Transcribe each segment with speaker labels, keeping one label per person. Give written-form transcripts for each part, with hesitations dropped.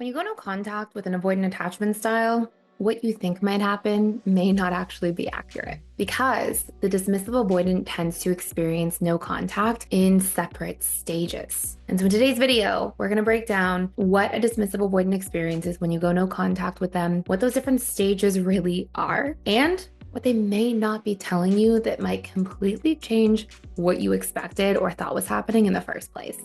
Speaker 1: When you go no contact with an avoidant attachment style, what you think might happen may not actually be accurate because the dismissive avoidant tends to experience no contact in separate stages. And so in today's video, we're going to break down what a dismissive avoidant experiences when you go no contact with them, what those different stages really are, and what they may not be telling you that might completely change what you expected or thought was happening in the first place.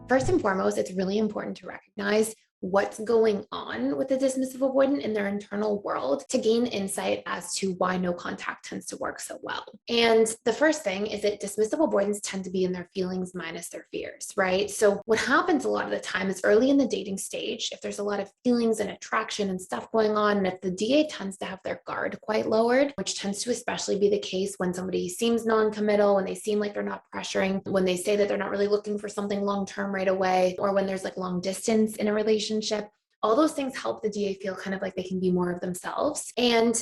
Speaker 1: First and foremost, it's really important to recognize what's going on with the dismissive avoidant in their internal world to gain insight as to why no contact tends to work so well. And the first thing is that dismissive avoidants tend to be in their feelings minus their fears, right? So what happens a lot of the time is early in the dating stage, if there's a lot of feelings and attraction and stuff going on, and if the DA tends to have their guard quite lowered, which tends to especially be the case when somebody seems non-committal, when they seem like they're not pressuring, when they say that they're not really looking for something long-term right away, or when there's like long distance in a relationship, all those things help the DA feel kind of like they can be more of themselves. And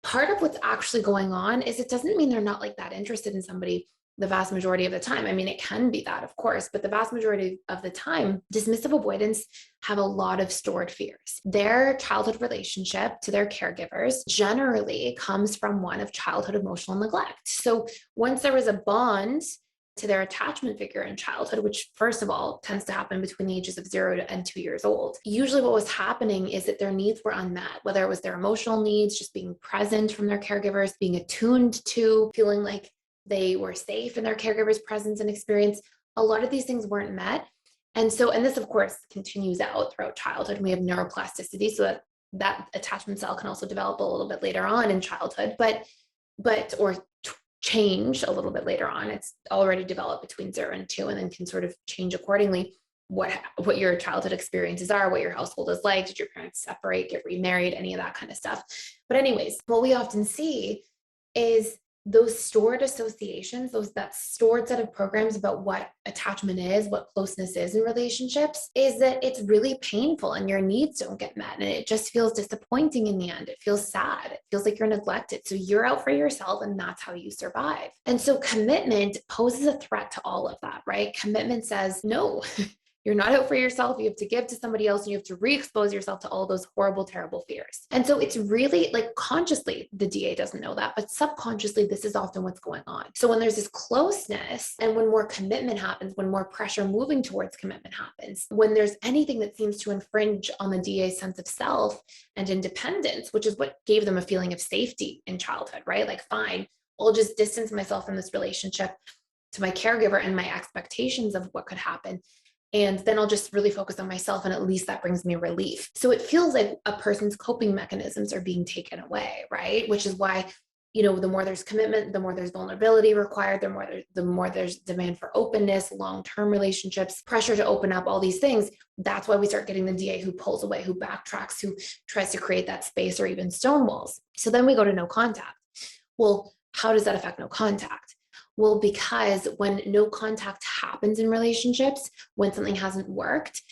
Speaker 1: part of what's actually going on is it doesn't mean they're not like that interested in somebody the vast majority of the time. I mean, it can be that, of course, but the vast majority of the time, dismissive avoidants have a lot of stored fears. Their childhood relationship to their caregivers generally comes from one of childhood emotional neglect. So once there was a bond to their attachment figure in childhood, which first of all tends to happen between the ages of 0 and 2 years old. Usually what was happening is that their needs were unmet, whether it was their emotional needs, just being present from their caregivers, being attuned to, feeling like they were safe in their caregiver's presence and experience. A lot of these things weren't met. And this of course continues out throughout childhood. And we have neuroplasticity, so that attachment style can also develop a little bit later on in childhood, or change a little bit later on. It's already developed between 0 and 2 and then can sort of change accordingly. What your childhood experiences are, what your household is like, did your parents separate, get remarried, any of that kind of stuff. But anyways, what we often see is those stored associations, that stored set of programs about what attachment is, what closeness is in relationships, is that it's really painful and your needs don't get met. And it just feels disappointing in the end. It feels sad. It feels like you're neglected. So you're out for yourself and that's how you survive. And so commitment poses a threat to all of that, right? Commitment says, no, you're not out for yourself. You have to give to somebody else and you have to re-expose yourself to all those horrible, terrible fears. And so it's really like consciously, the DA doesn't know that, but subconsciously, this is often what's going on. So when there's this closeness and when more commitment happens, when more pressure moving towards commitment happens, when there's anything that seems to infringe on the DA's sense of self and independence, which is what gave them a feeling of safety in childhood, right? Like, fine, I'll just distance myself from this relationship to my caregiver and my expectations of what could happen. And then I'll just really focus on myself. And at least that brings me relief. So it feels like a person's coping mechanisms are being taken away, right? Which is why, the more there's commitment, the more there's vulnerability required, the more there's demand for openness, long-term relationships, pressure to open up, all these things. That's why we start getting the DA who pulls away, who backtracks, who tries to create that space or even stonewalls. So then we go to no contact. Well, how does that affect no contact? Well, because when no contact happens in relationships, when something hasn't worked,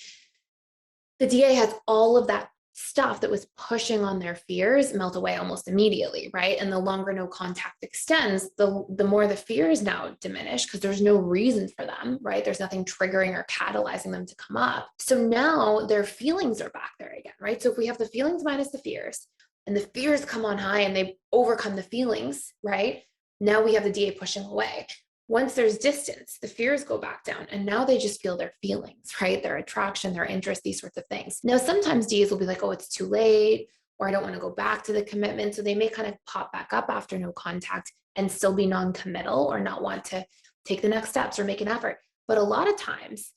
Speaker 1: the DA has all of that stuff that was pushing on their fears melt away almost immediately, right? And the longer no contact extends, the more the fears now diminish because there's no reason for them, right? There's nothing triggering or catalyzing them to come up. So now their feelings are back there again, right? So if we have the feelings minus the fears, and the fears come on high and they overcome the feelings, right? Now we have the DA pushing away. Once there's distance, the fears go back down and now they just feel their feelings, right? Their attraction, their interest, these sorts of things. Now, sometimes DAs will be like, oh, it's too late, or I don't want to go back to the commitment. So they may kind of pop back up after no contact and still be non-committal or not want to take the next steps or make an effort. But a lot of times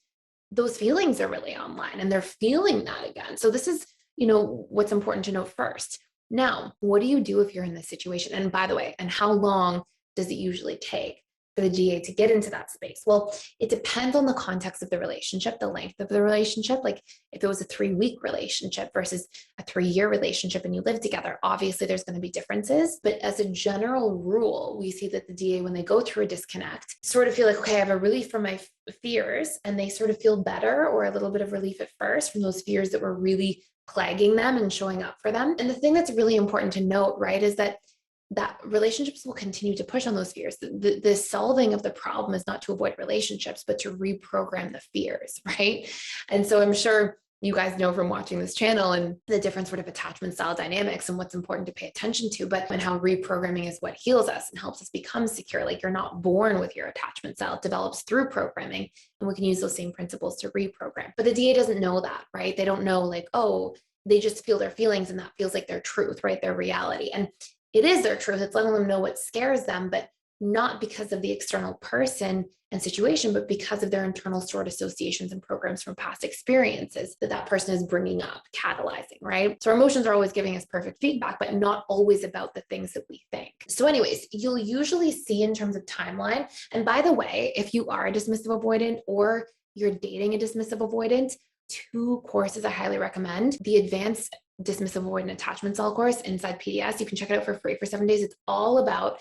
Speaker 1: those feelings are really online and they're feeling that again. So this is, what's important to know first. Now, what do you do if you're in this situation? And by the way, and how long does it usually take for the DA to get into that space? Well, it depends on the context of the relationship, the length of the relationship. Like if it was a 3-week relationship versus a 3-year relationship and you live together, obviously there's going to be differences. But as a general rule, we see that the DA, when they go through a disconnect, sort of feel like, okay, I have a relief from my fears, and they sort of feel better or a little bit of relief at first from those fears that were really plaguing them and showing up for them. And the thing that's really important to note, right, is that that relationships will continue to push on those fears. The solving of the problem is not to avoid relationships, but to reprogram the fears, right? And so I'm sure you guys know from watching this channel and the different sort of attachment style dynamics and what's important to pay attention to, but and how reprogramming is what heals us and helps us become secure. Like you're not born with your attachment style, it develops through programming, and we can use those same principles to reprogram. But the DA doesn't know that, right? They don't know like, oh, they just feel their feelings and that feels like their truth, right? Their reality. And it is their truth. It's letting them know what scares them, but not because of the external person and situation, but because of their internal stored associations and programs from past experiences that person is bringing up, catalyzing, right? So our emotions are always giving us perfect feedback, but not always about the things that we think. So anyways, you'll usually see in terms of timeline. And by the way, if you are a dismissive avoidant or you're dating a dismissive avoidant, 2 courses I highly recommend. The Advanced Dismissive Avoidant Attachment Style course inside PDS. You can check it out for free for 7 days. It's all about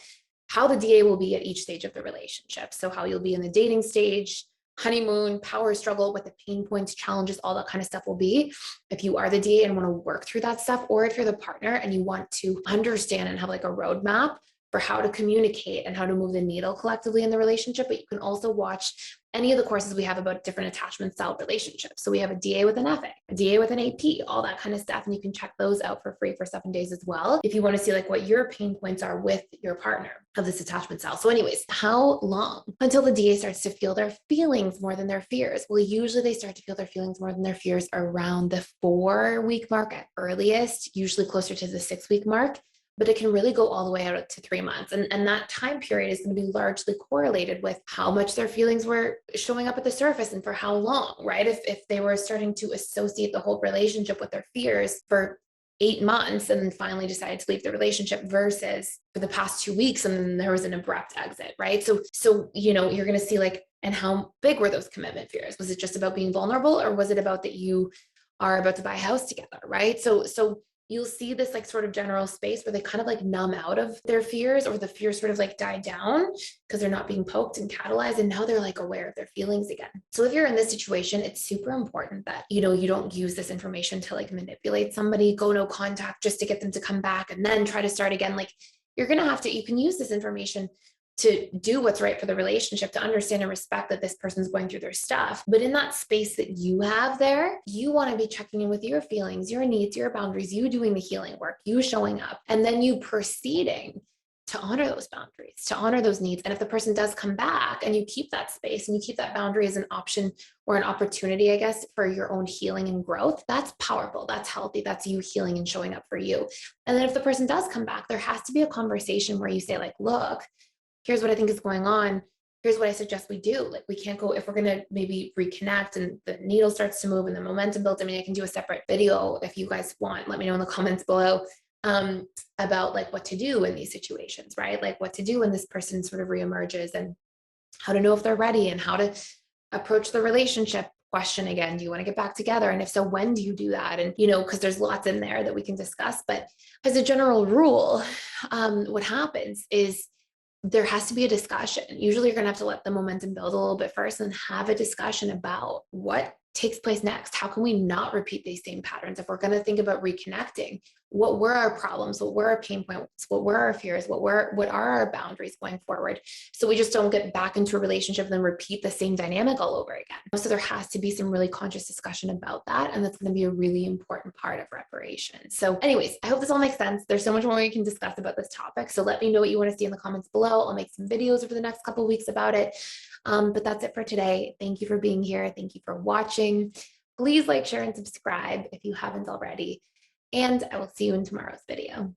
Speaker 1: how the DA will be at each stage of the relationship. So how you'll be in the dating stage, honeymoon, power struggle, what the pain points, challenges, all that kind of stuff will be. If you are the DA and want to work through that stuff, or if you're the partner and you want to understand and have like a roadmap for how to communicate and how to move the needle collectively in the relationship, but you can also watch any of the courses we have about different attachment style relationships. So we have a DA with an FA, a DA with an AP, all that kind of stuff. And you can check those out for free for 7 days as well, if you want to see like what your pain points are with your partner of this attachment style. So anyways, how long until the DA starts to feel their feelings more than their fears? Well, usually they start to feel their feelings more than their fears around the 4-week mark at earliest, usually closer to the 6-week mark. But it can really go all the way out to 3 months. And that time period is going to be largely correlated with how much their feelings were showing up at the surface and for how long, right? If they were starting to associate the whole relationship with their fears for 8 months and then finally decided to leave the relationship versus for the past 2 weeks and then there was an abrupt exit, right? So you're going to see like, and how big were those commitment fears? Was it just about being vulnerable, or was it about that you are about to buy a house together, right? So you'll see this like sort of general space where they kind of like numb out of their fears, or the fears sort of like die down because they're not being poked and catalyzed. And now they're like aware of their feelings again. So if you're in this situation, it's super important that, you don't use this information to like manipulate somebody, go no contact just to get them to come back and then try to start again. Like you can use this information to do what's right for the relationship, to understand and respect that this person's going through their stuff. But in that space that you have there, you want to be checking in with your feelings, your needs, your boundaries, you doing the healing work, you showing up, and then you proceeding to honor those boundaries, to honor those needs. And if the person does come back and you keep that space and you keep that boundary as an option or an opportunity, I guess, for your own healing and growth, that's powerful. That's healthy. That's you healing and showing up for you. And then if the person does come back, there has to be a conversation where you say like, look, here's what I think is going on. Here's what I suggest we do. Like we can't go, if we're going to maybe reconnect and the needle starts to move and the momentum builds. I mean, I can do a separate video if you guys want. Let me know in the comments below about like what to do in these situations, right? Like what to do when this person sort of reemerges and how to know if they're ready and how to approach the relationship question again. Do you want to get back together? And if so, when do you do that? And, because there's lots in there that we can discuss. But as a general rule, what happens is there has to be a discussion. Usually you're going to have to let the momentum build a little bit first and have a discussion about what takes place next. How can we not repeat these same patterns? If we're going to think about reconnecting, what were our problems? What were our pain points? What were our fears? What are our boundaries going forward? So we just don't get back into a relationship and then repeat the same dynamic all over again. So there has to be some really conscious discussion about that. And that's going to be a really important part of reparation. So anyways, I hope this all makes sense. There's so much more we can discuss about this topic. So let me know what you want to see in the comments below. I'll make some videos over the next couple of weeks about it. But that's it for today. Thank you for being here. Thank you for watching. Please like, share, and subscribe if you haven't already. And I will see you in tomorrow's video.